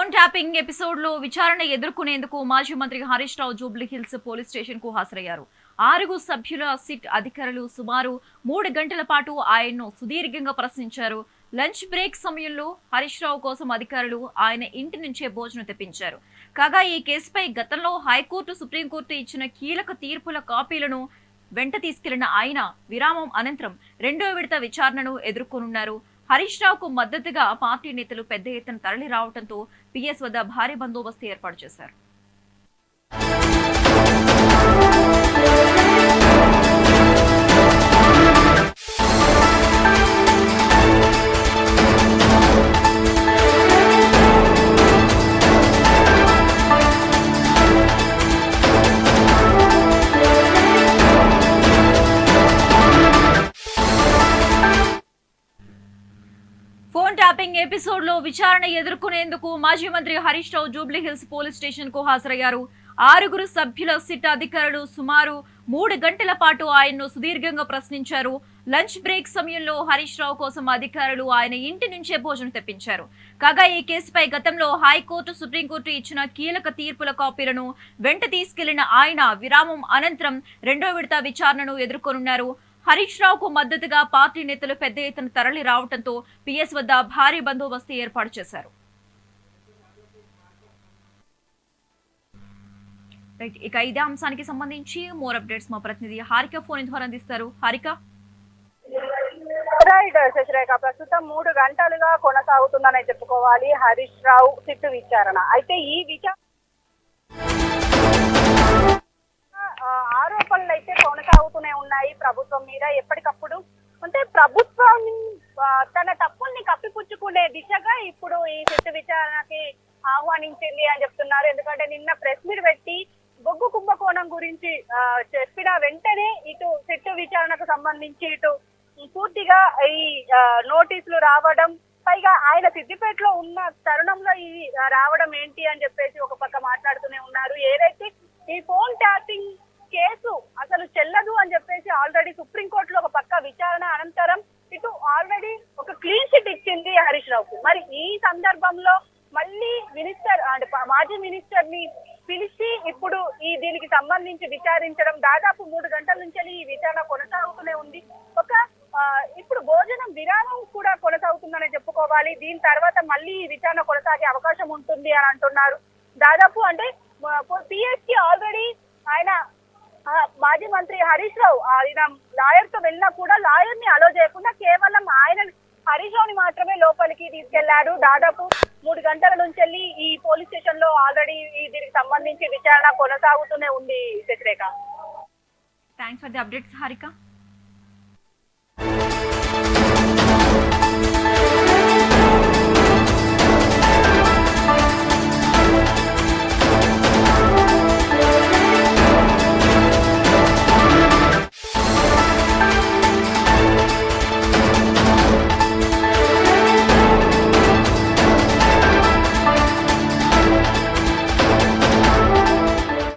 Phone tapping episode లో విచారణ ఎదుర్కొనేందుకు మాజీ మంత్రి Harish Rao Jubilee hills police station కు హాజరయ్యారు. 6 సభ్యుల సిట్ అధికారులు సుమారు 3 గంటల పాటు ఆయన్ను సుదీర్ఘంగా ప్రశ్నించారు. లంచ్ బ్రేక్ సమయంలో హరీష్ రావు కోసం అధికారులు ఆయన ఇంటి నుంచే భోజనం తెప్పించారు. కాగా ఈ కేసుపై గతంలో హైకోర్టు, సుప్రీంకోర్టు ఇచ్చిన కీలక తీర్పుల కాపీలను వెంట తీసుకెళ్లిన ఆయన విరామం అనంతరం రెండో విడత విచారణను ఎదుర్కొనున్నారు. హరీష్ రావుకు మద్దతుగా పార్టీ నేతలు పెద్ద ఎత్తున తరలి రావడంతో పిఎస్ వద్ద భారీ బందోబస్తు ఏర్పాటు చేశారు. ఫోన్ ట్యాపింగ్ ఎపిసోడ్ లో విచారణ ఎదుర్కొనేందుకు మాజీ మంత్రి Harish Rao Jubilee hills police station కు హాజరయ్యారు. 6 సభ్యుల సిట్ అధికారులు సుమారు 3 గంటల పాటు ఆయన్ను సుదీర్ఘంగా ప్రశ్నించారు. లంచ్ బ్రేక్ సమయంలో హరీష్ రావు కోసం అధికారులు ఆయన ఇంటి నుంచే భోజనం తెప్పించారు. కాగా ఈ కేసుపై గతంలో హైకోర్టు, సుప్రీంకోర్టు ఇచ్చిన కీలక తీర్పుల కాపీలను వెంట తీసుకెళ్లిన ఆయన విరామం అనంతరం రెండో విడత విచారణను ఎదుర్కొనున్నారు. హరీష్ రావుకు మద్దతుగా పార్టీ నేతలు పెద్ద ఎత్తున తరలి రావడంతో పిఎస్ వద్ద భారీ బందోబస్తు ఏర్పాటు చేశారు. ఇక ఇదే అంశానికి సంబంధించి మోర్ అప్డేట్స్ మా ప్రతినిధి హారిక ఫోన్ ద్వారా అందిస్తారు. హారిక, శశిరేఖ, ప్రస్తుతం 3 గంటలుగా కొనసాగుతుందని చెప్పుకోవాలి హరీష్ రావు సిట్టు విచారణ. అయితే ఈ విచారణ ఆరోపణలు అయితే కొనసాగుతూనే ఉన్నాయి ప్రభుత్వం మీద. ఎప్పటికప్పుడు అంటే ప్రభుత్వం తన తప్పుల్ని కప్పిపుచ్చుకునే దిశగా ఇప్పుడు ఈ సిట్టు విచారణకి ఆహ్వానించింది అని చెప్తున్నారు. ఎందుకంటే నిన్న ప్రెస్ మీట్ పెట్టి బొగ్గు కుంభకోణం గురించి చెప్పిన వెంటనే ఇటు సిట్టు విచారణకు సంబంధించి ఇటు పూర్తిగా ఈ నోటీసులు రావడం, పైగా ఆయన సిద్దిపేటలో ఉన్న తరుణంలో ఇది రావడం ఏంటి అని చెప్పేసి ఒక పక్క మాట్లాడుతూనే ఉన్నారు. ఏదైతే ఈ ఫోన్ ట్యాపింగ్ కేసు అసలు చెల్లదు అని చెప్పేసి ఆల్రెడీ సుప్రీంకోర్టులో ఒక పక్క విచారణ అనంతరం ఇటు ఆల్రెడీ ఒక క్లీన్ చిట్ ఇచ్చింది హరీష్ రావుకు. మరి ఈ సందర్భంలో మళ్ళీ మినిస్టర్ అంటే మాజీ మినిస్టర్ ని పిలిచి ఇప్పుడు ఈ దీనికి సంబంధించి విచారించడం, దాదాపు 3 గంటల నుంచి ఈ విచారణ కొనసాగుతూనే ఉంది. ఇప్పుడు భోజనం విరామం కూడా కొనసాగుతుందని చెప్పుకోవాలి. దీని తర్వాత మళ్ళీ ఈ విచారణ కొనసాగే అవకాశం ఉంటుంది అని అంటున్నారు. దాదాపు అంటే పిఎస్ కి ఆల్రెడీ ఆయన మాజీ మంత్రి హరీష్ రావు ఆయన లాయర్ తో వెళ్ళినా కూడా లాయర్ ని అలో చేయకుండా కేవలం ఆయన హరీష్ రావుని మాత్రమే లోపలికి తీసుకెళ్లారు. దాదాపు 3 గంటల నుంచి ఈ పోలీస్ స్టేషన్ లో ఆల్రెడీ దీనికి సంబంధించి విచారణ కొనసాగుతూనే ఉంది. Sasirekha, thanks for the updates Harika.